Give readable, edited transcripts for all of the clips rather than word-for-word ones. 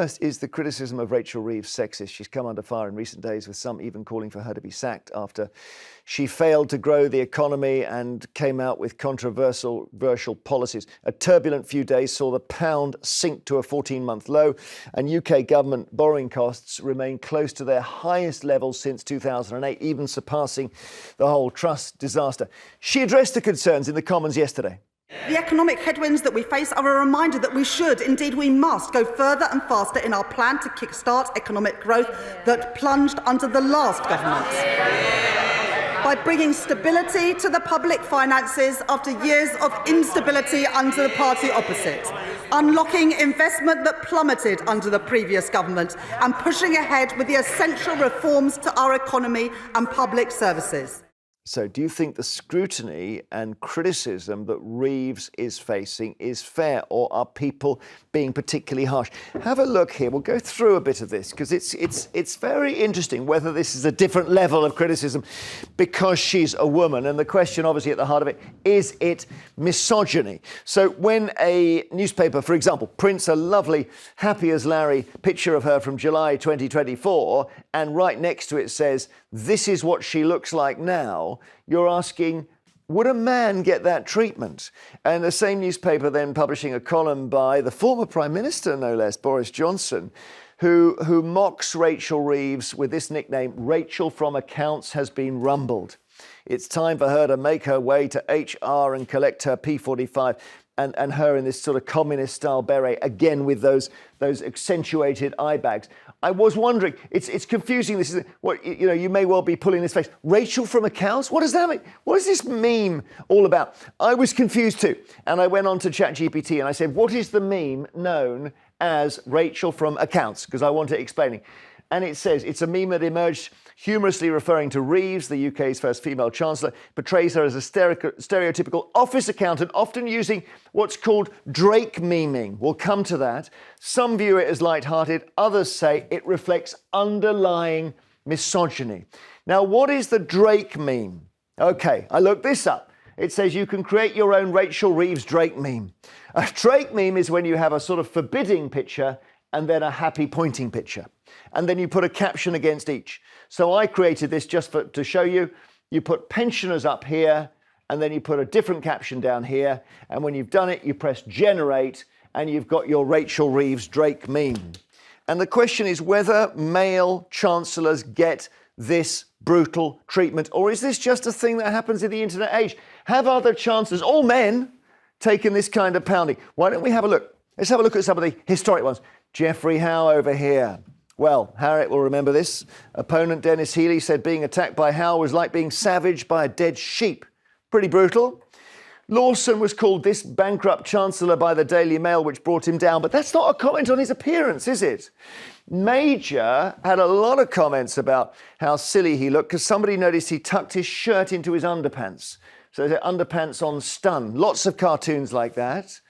First is the criticism of Rachel Reeves sexist. She's come under fire in recent days, with some even calling for her to be sacked after she failed to grow the economy and came out with controversial policies. A turbulent few days saw the pound sink to a 14-month low, and UK government borrowing costs remain close to their highest levels since 2008, even surpassing the whole Truss disaster. She addressed the concerns in the Commons yesterday. The economic headwinds that we face are a reminder that we should, indeed we must, go further and faster in our plan to kickstart economic growth that plunged under the last government. By bringing stability to the public finances after years of instability under the party opposite, unlocking investment that plummeted under the previous government, and pushing ahead with the essential reforms to our economy and public services. So do you think the scrutiny and criticism that Reeves is facing is fair, or are people being particularly harsh? Have a look here. We'll go through a bit of this because it's very interesting whether this is a different level of criticism because she's a woman. And the question obviously at the heart of it, is it misogyny? So when a newspaper, for example, prints a lovely Happy as Larry picture of her from July 2024 and right next to it says, "This is what she looks like now," you're asking, would a man get that treatment? And the same newspaper then publishing a column by the former Prime Minister, no less, Boris Johnson, who mocks Rachel Reeves with this nickname, "Rachel from Accounts has been rumbled. It's time for her to make her way to HR and collect her P45." And her in this sort of communist-style beret, again with those accentuated eye bags. I was wondering, it's confusing. This is what you may well be pulling this face. Rachel from Accounts? What does that mean? What is this meme all about? I was confused too, and I went on to ChatGPT and I said, "What is the meme known as Rachel from Accounts?" Because I want it explaining. And it says it's a meme that emerged humorously referring to Reeves, the UK's first female chancellor, portrays her as a stereotypical office accountant, often using what's called Drake memeing. We'll come to that. Some view it as light-hearted. Others say it reflects underlying misogyny. Now, what is the Drake meme? Okay, I looked this up. It says you can create your own Rachel Reeves Drake meme. A Drake meme is when you have a sort of forbidding picture and then a happy pointing picture. And then you put a caption against each. So I created this just to show you. You put pensioners up here, and then you put a different caption down here. And when you've done it, you press generate, and you've got your Rachel Reeves Drake meme. And the question is whether male chancellors get this brutal treatment, or is this just a thing that happens in the internet age? Have other chancellors, all men, taken this kind of pounding? Why don't we have a look? Let's have a look at some of the historic ones. Geoffrey Howe over here. Well, Harriet will remember this. Opponent Dennis Healey said being attacked by Howe was like being savaged by a dead sheep. Pretty brutal. Lawson was called this bankrupt chancellor by the Daily Mail, which brought him down. But that's not a comment on his appearance, is it? Major had a lot of comments about how silly he looked because somebody noticed he tucked his shirt into his underpants. So they underpants on stun. Lots of cartoons like that.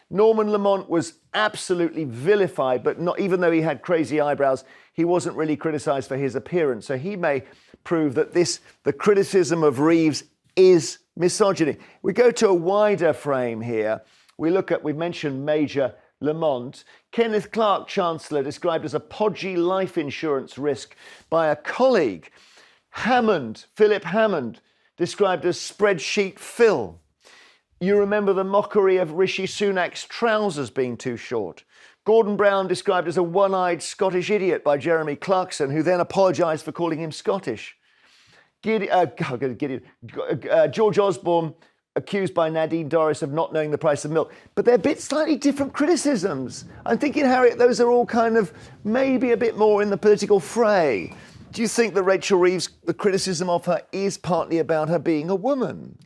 Norman Lamont was absolutely vilified, but not, even though he had crazy eyebrows, he wasn't really criticised for his appearance. So he may prove that the criticism of Reeves is misogyny. We go to a wider frame here. We've mentioned Major Lamont. Kenneth Clarke, Chancellor, described as a podgy life insurance risk by a colleague. Philip Hammond, described as spreadsheet Phil. You remember the mockery of Rishi Sunak's trousers being too short. Gordon Brown described as a one-eyed Scottish idiot by Jeremy Clarkson, who then apologised for calling him Scottish. George Osborne accused by Nadine Dorries of not knowing the price of milk. But they're slightly different criticisms. I'm thinking, Harriet, those are all kind of maybe a bit more in the political fray. Do you think that Rachel Reeves, the criticism of her is partly about her being a woman?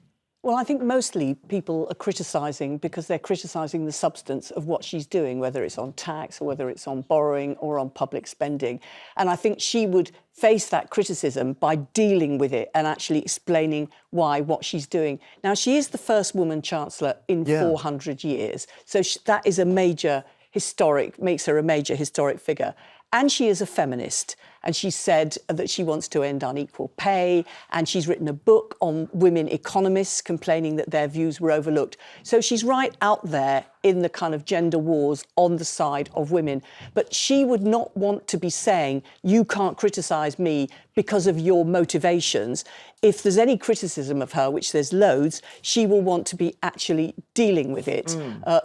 Well, I think mostly people are criticising because they're criticising the substance of what she's doing, whether it's on tax or whether it's on borrowing or on public spending. And I think she would face that criticism by dealing with it and actually explaining what she's doing. Now, she is the first woman chancellor in 400 years. So that is makes her a major historic figure. And she is a feminist. And she said that she wants to end unequal pay. And she's written a book on women economists complaining that their views were overlooked. So she's right out there in the kind of gender wars on the side of women. But she would not want to be saying, you can't criticise me because of your motivations. If there's any criticism of her, which there's loads, she will want to be actually dealing with it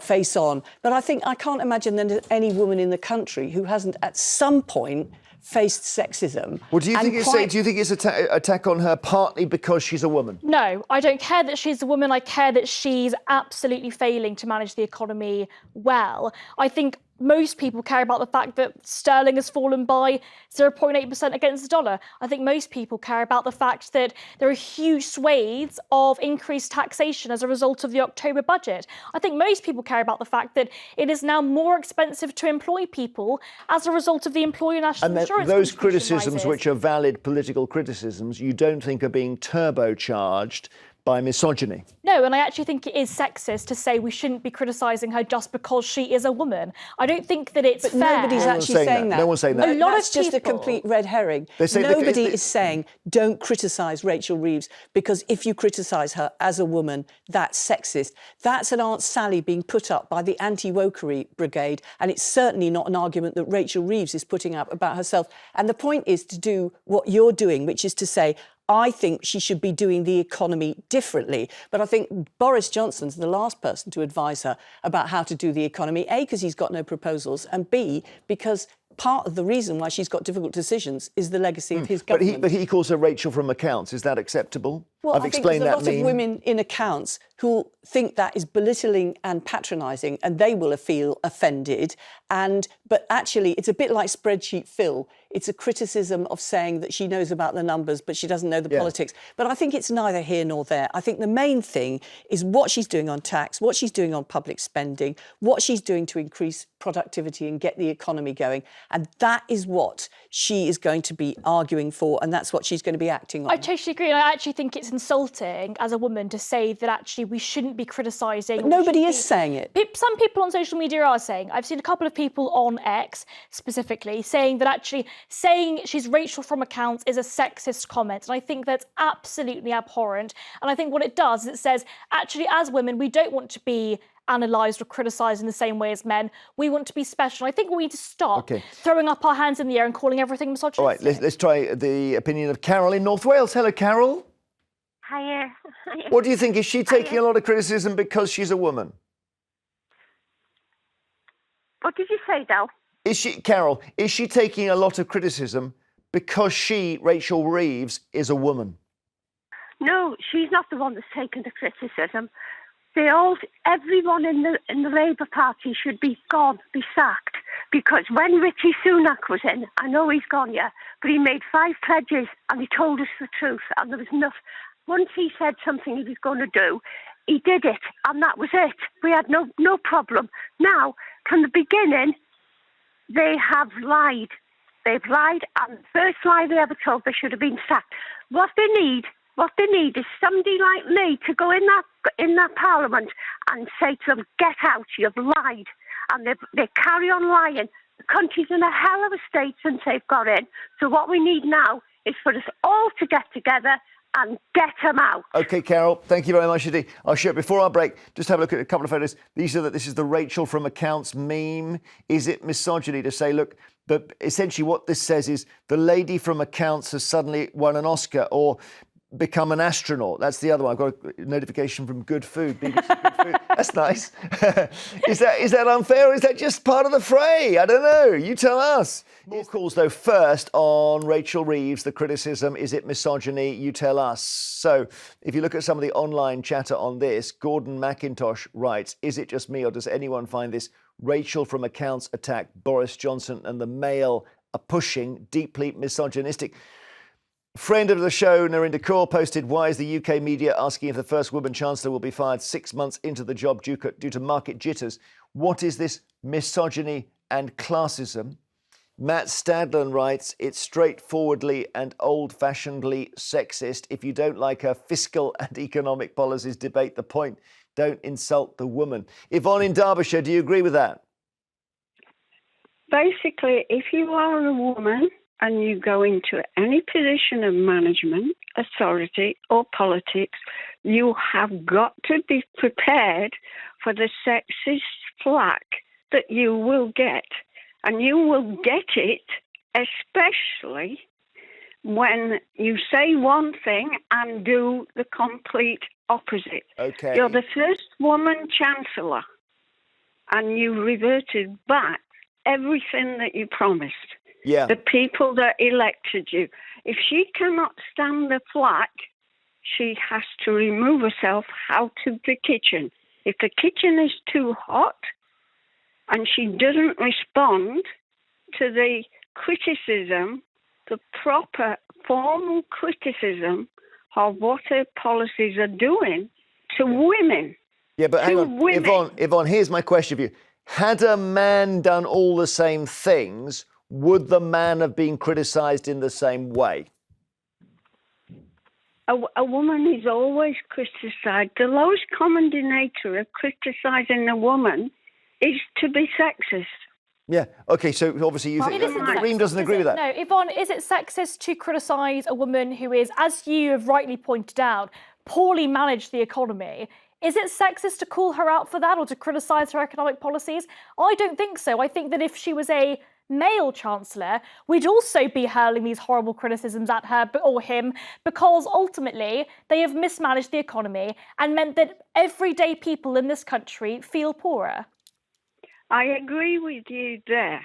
face on. But I can't imagine there's any woman in the country who hasn't at some point faced sexism. Well, do you think it's attack on her partly because she's a woman? No, I don't care that she's a woman. I care that she's absolutely failing to manage the economy well. I think most people care about the fact that sterling has fallen by 0.8% against the dollar. I think most people care about the fact that there are huge swathes of increased taxation as a result of the October budget. I think most people care about the fact that it is now more expensive to employ people as a result of the employer national insurance. And those criticisms, which are valid political criticisms, you don't think are being turbocharged by misogyny? No, and I actually think it is sexist to say we shouldn't be criticising her just because she is a woman. I don't think that it's fair. Nobody's actually saying that. No one's saying that. That's just a complete red herring. Nobody is saying don't criticise Rachel Reeves because if you criticise her as a woman, that's sexist. That's an Aunt Sally being put up by the anti-wokery brigade, and it's certainly not an argument that Rachel Reeves is putting up about herself. And the point is to do what you're doing, which is to say, I think she should be doing the economy differently. But I think Boris Johnson's the last person to advise her about how to do the economy, A, because he's got no proposals, and B, because part of the reason why she's got difficult decisions is the legacy of his government. But he calls her Rachel from accounts. Is that acceptable? Well, I think there's a lot of women in accounts who think that is belittling and patronising, and they will feel offended. But actually, it's a bit like spreadsheet Phil. It's a criticism of saying that she knows about the numbers, but she doesn't know the politics. But I think it's neither here nor there. I think the main thing is what she's doing on tax, what she's doing on public spending, what she's doing to increase productivity and get the economy going. And that is what she is going to be arguing for, and that's what she's going to be acting on. I totally agree, and I actually think it's insulting as a woman to say that actually we shouldn't be criticising. But nobody is saying it. Some people on social media are saying. I've seen a couple of people on X specifically saying that actually saying she's Rachel from accounts is a sexist comment. And I think that's absolutely abhorrent. And I think what it does is it says, actually, as women, we don't want to be analysed or criticised in the same way as men. We want to be special. I think we need to stop throwing up our hands in the air and calling everything misogynistic. All right, let's try the opinion of Carol in North Wales. Hello, Carol. Hiya. What do you think? Is she taking a lot of criticism because she's a woman? What did you say, Del? Carol, is she taking a lot of criticism because she, Rachel Reeves, is a woman? No, she's not the one that's taken the criticism. Everyone in the Labour Party should be gone, be sacked. Because when Richie Sunak was in, I know he's gone, yeah, but he made 5 pledges and he told us the truth. And there was enough. Once he said something he was going to do, he did it, and that was it. We had no problem. Now, from the beginning, they have lied. They've lied, and the first lie they ever told, they should have been sacked. What they need is somebody like me to go in that Parliament and say to them, get out, you've lied. And they carry on lying. The country's in a hell of a state since they've got in. So what we need now is for us all to get together and get them out. OK, Carol, thank you very much indeed. I'll show before our break, just have a look at a couple of photos. This is the Rachel from accounts meme. Is it misogyny to say, look, but essentially what this says is the lady from accounts has suddenly won an Oscar or become an astronaut? That's the other one. I've got a notification from Good Food, BBC Good Food. That's nice. Is that unfair or is that just part of the fray? I don't know. You tell us. More calls, though, first on Rachel Reeves, the criticism, is it misogyny? You tell us. So if you look at some of the online chatter on this, Gordon McIntosh writes, is it just me or does anyone find this Rachel from accounts attack Boris Johnson and the Mail are pushing deeply misogynistic? Friend of the show, Narinder Kaur, posted, why is the UK media asking if the first woman Chancellor will be fired 6 months into the job due to market jitters? What is this misogyny and classism? Matt Stadlen writes, it's straightforwardly and old-fashionedly sexist. If you don't like her fiscal and economic policies, debate the point. Don't insult the woman. Yvonne in Derbyshire, do you agree with that? basically, if you are a woman and you go into any position of management, authority, or politics, you have got to be prepared for the sexist flack that you will get. And you will get it especially when you say one thing and do the complete opposite. Okay. You're the first woman chancellor, and you reverted back everything that you promised. Yeah. The people that elected you. If she cannot stand the flack, she has to remove herself out of the kitchen. If the kitchen is too hot and she doesn't respond to the criticism, the proper formal criticism of what her policies are doing to women. Yeah, but hang on, Yvonne, here's my question for you. Had a man done all the same things, would the man have been criticised in the same way? A woman is always criticised. The lowest common denominator of criticising a woman is to be sexist. Yeah. Okay. So obviously, you think Reem doesn't agree with that. No, Yvonne, is it sexist to criticise a woman who is, as you have rightly pointed out, poorly managed the economy? Is it sexist to call her out for that or to criticise her economic policies? I don't think so. I think that if she was a male chancellor, we'd also be hurling these horrible criticisms at her or him, because ultimately they have mismanaged the economy and meant that everyday people in this country feel poorer. I agree with you there,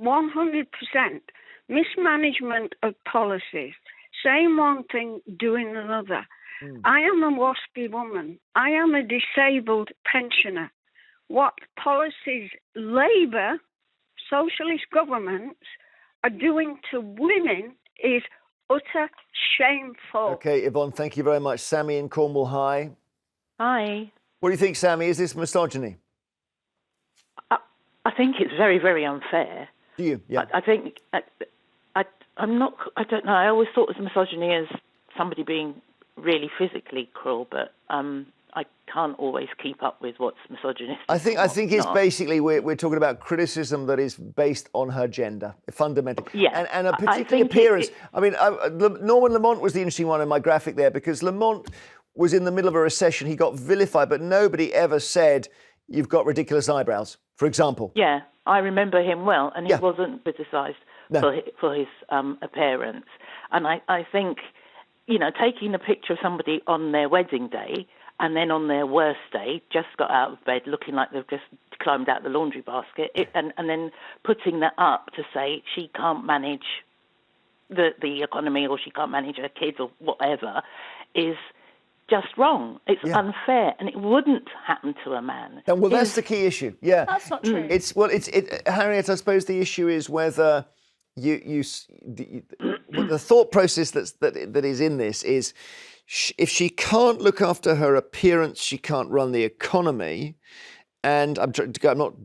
100%. Mismanagement of policies, saying one thing, doing another. I am a waspy woman. I am a disabled pensioner. What policies Labour, socialist governments are doing to women is utter shameful. Okay, Yvonne, thank you very much. Sammy in Cornwall, hi. Hi. What do you think, Sammy? Is this misogyny? I think it's very, very unfair. Do you? Yeah. I think I'm not. I don't know. I always thought of misogyny as somebody being really physically cruel, but I can't always keep up with what's misogynistic. I think it's basically we're talking about criticism that is based on her gender, fundamentally. Yeah. And a particular appearance. Norman Lamont was the interesting one in my graphic there, because Lamont was in the middle of a recession. He got vilified, but nobody ever said, "You've got ridiculous eyebrows," for example. Yeah, I remember him well, and he wasn't criticised for his appearance. And I think, taking a picture of somebody on their wedding day and then on their worst day, just got out of bed looking like they've just climbed out the laundry basket, and then putting that up to say she can't manage the economy or she can't manage her kids or whatever, is just wrong. It's unfair, and it wouldn't happen to a man. Well, that's the key issue. Yeah, that's not true. Harriet, I suppose the issue is whether the thought process that is in this is, if she can't look after her appearance, she can't run the economy. And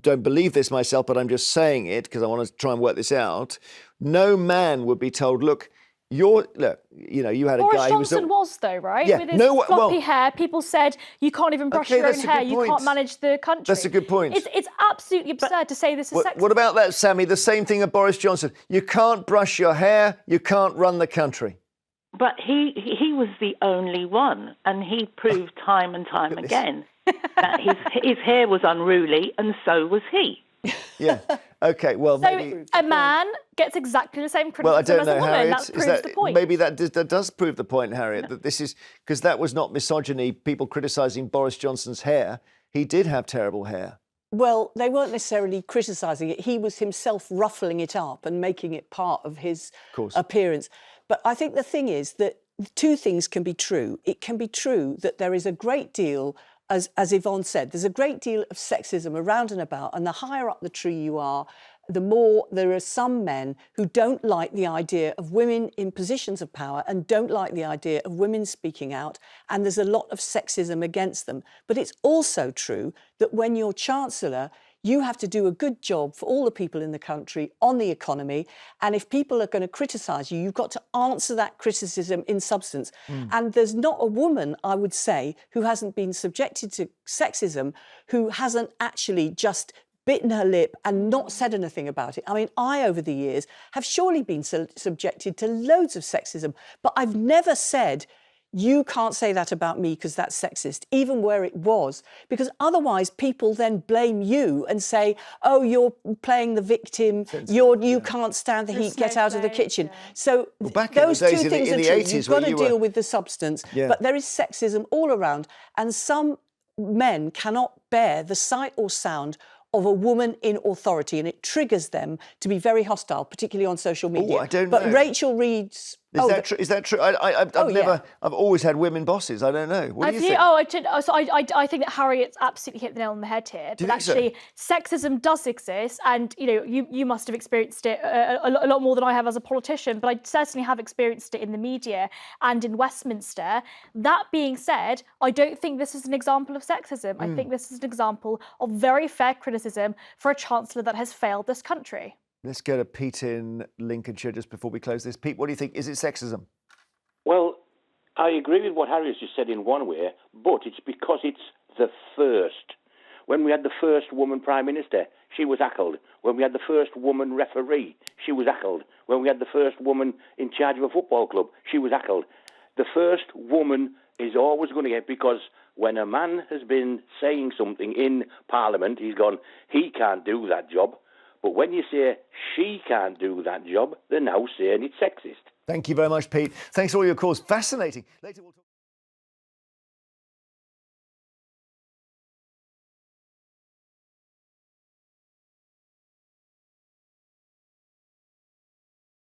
don't believe this myself, but I'm just saying it because I want to try and work this out. No man would be told, look, you had a guy who was... Boris Johnson was, though, right? Yeah. With his floppy hair, people said, you can't even brush your own hair, you can't manage the country. That's a good point. It's absolutely absurd to say this is sexist. What about that, Sammy? The same thing of Boris Johnson. You can't brush your hair, you can't run the country. But he was the only one, and he proved time and time again that his hair was unruly, and so was he. Yeah. Okay. Well, so maybe a man gets exactly the same criticism I don't as know, a woman. Harriet. That proves the point. Maybe that does prove the point, Harriet. That this is because that was not misogyny. People criticising Boris Johnson's hair. He did have terrible hair. Well, they weren't necessarily criticising it. He was himself ruffling it up and making it part of his appearance. But I think the thing is that two things can be true. It can be true that there is a great deal, as Yvonne said, there's a great deal of sexism around and about, and the higher up the tree you are, the more there are some men who don't like the idea of women in positions of power and don't like the idea of women speaking out, and there's a lot of sexism against them. But it's also true that when you're Chancellor, you have to do a good job for all the people in the country on the economy. And if people are going to criticise you, you've got to answer that criticism in substance. And there's not a woman, I would say, who hasn't been subjected to sexism, who hasn't actually just bitten her lip and not said anything about it. I mean, I, over the years, have surely been subjected to loads of sexism, but I've never said, you can't say that about me because that's sexist, even where it was, because otherwise people then blame you and say, oh, you're playing the victim, you can't stand the heat, get out of the kitchen. So those two things are true. You've got to deal with the substance, but there is sexism all around, and some men cannot bear the sight or sound of a woman in authority, and it triggers them to be very hostile, particularly on social media. I don't know. But Rachel Reeves... Is that true? I've always had women bosses. I don't know. What do you think? I think that Harriet's absolutely hit the nail on the head here. Do you but think actually, sexism does exist, and you must have experienced it a lot more than I have as a politician. But I certainly have experienced it in the media and in Westminster. That being said, I don't think this is an example of sexism. I think this is an example of very fair criticism for a chancellor that has failed this country. Let's go to Pete in Lincolnshire just before we close this. Pete, what do you think? Is it sexism? Well, I agree with what Harriet just said in one way, but it's because it's the first. When we had the first woman Prime Minister, she was heckled. When we had the first woman referee, she was heckled. When we had the first woman in charge of a football club, she was heckled. The first woman is always going to get, because when a man has been saying something in Parliament, he's gone, he can't do that job. But when you say she can't do that job, they're now saying it's sexist. Thank you very much, Pete. Thanks for all your calls. Fascinating. Later we'll talk